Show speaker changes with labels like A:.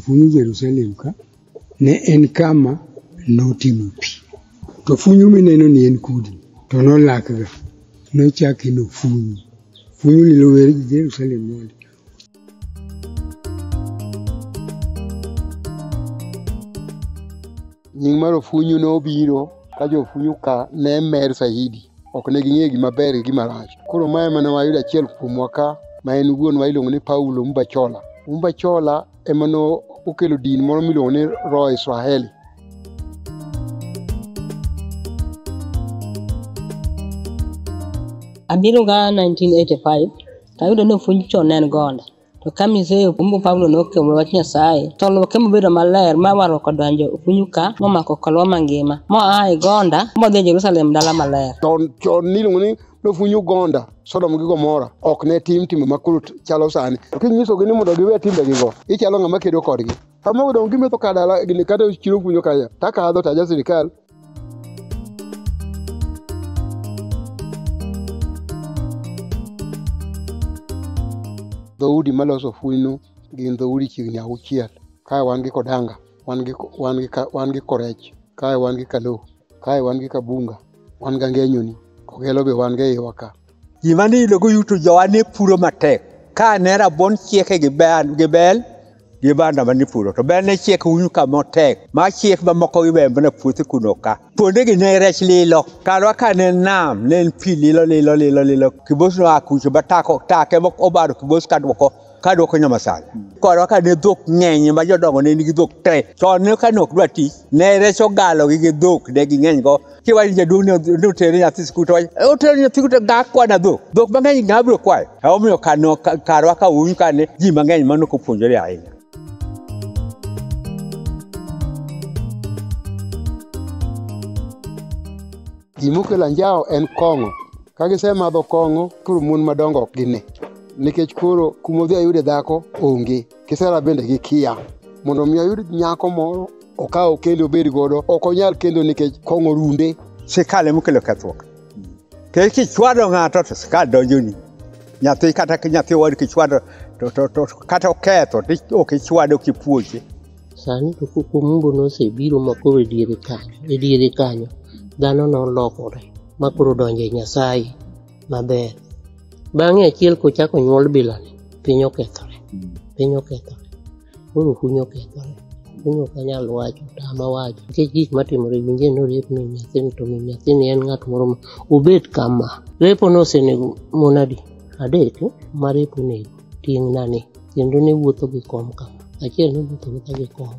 A: Funyu Jerusalem ka ne en kama notimo pi. To funyu mineno ni en kudi. To nolakga. Nochaki no funyu. Funyu ni loweri Jerusalem mondi.
B: Nying maro funyu nobiro ka jo funyu ka ne mer saidi. Ok ne ging'e gima ber gi gima rach. Koro mae mane wayudo achiel kuomwa ka ma en wuon wa iluongo ni Paulo Mbachola. Mbachola emano okelo din moro miluongo ni Roho Israeli.
C: Abiro ga 1985 tayudo no funyu chon en Gonda. To kamise Kumbu Paulo nokelo wach Nyasaye to loke mobedo maler ma waro kodonjo funyu ka momako kolwa mangima mo ai Gonda mo dhi Jerusalem dala maler.
B: Chon niluongo ni no funyu Gonda Sodom gi Gomora ok ne timo makuru chalo sani. Kinyiso gi ni mondo giwe timbe gigo ichalo ng'ama kedo kodgi. Kama odong gimetho kadala gini kata chiro funyu kaya takadho taja sirikal. Dhoudi maloso funyu gin dhoudi chiegni auchiel. Kae wan gi Kodanga, wan gi Korech, kae wan gi Kalo, kae wan gi Kabunga, wan gi Ngenyoni, Kogelo be wan gi Iwaka.
D: Gima ni logo yuto jowane puro matek. Ka ne rabon chieke gi bel gi banda mani puro. To bel ne chieke unyu ka motek. Ma chiek ma moko gi bembe na puothe kuno ka. Ponde gi ne rech lilo. Karwa ka ne nam, ne pi lilo. Kibos no akucho batako take mok obaro kibos kadwoko Nyamasani. Karwa ka ne dhok ng'eny ma jodongo ne nigi dhok tre. Chon ne ka nok dwa ti, ne rech ogalo gi dhok ne gi ng'eny go. Kiwani jaduong' ne otere nyathi sikul to otere nyathi sikul to gak kwana dhok. Dhok mang'eny ng'abro kwayo. Omiyo karwa ka unyu ka ne ji mang'eny manok opuonjore ahinya.
B: Gimokelo anjao en kong'o. Ka gisemadho kong'o, koro mon madongo ok gine. Nikech koro kumodhi ayude dhako onge. Kisera bende gi kia. Mondo mi ayud nyako moro okaw kendo obed godo ok onyal kendo nikech kong'o runde.
D: Sirkal emokelo kethruok. Kichwado ng'ato to sirkal donjoni. Nyathi kata nyathi wad kichwado to kata oketho ok ichwado kipuoche.
E: Sani to Kumbu nosebiro makoro ediere kanyo dhano nolokore makoro donje Nyasaye maber. Bang'e achiel kochako nyuol bilani piny okethore. Koro funyu okethore. Funyu ok anyal wacho tama wacho. Nikech gik matimore winje noriep ni nyathini to min nyathini en ng'at moro ma obet kama. Repo nosenego mon adi 3 ma repo nego tieng' nani kendo ne wuotho gi kom kama. Achiel ne wuotho gi kom.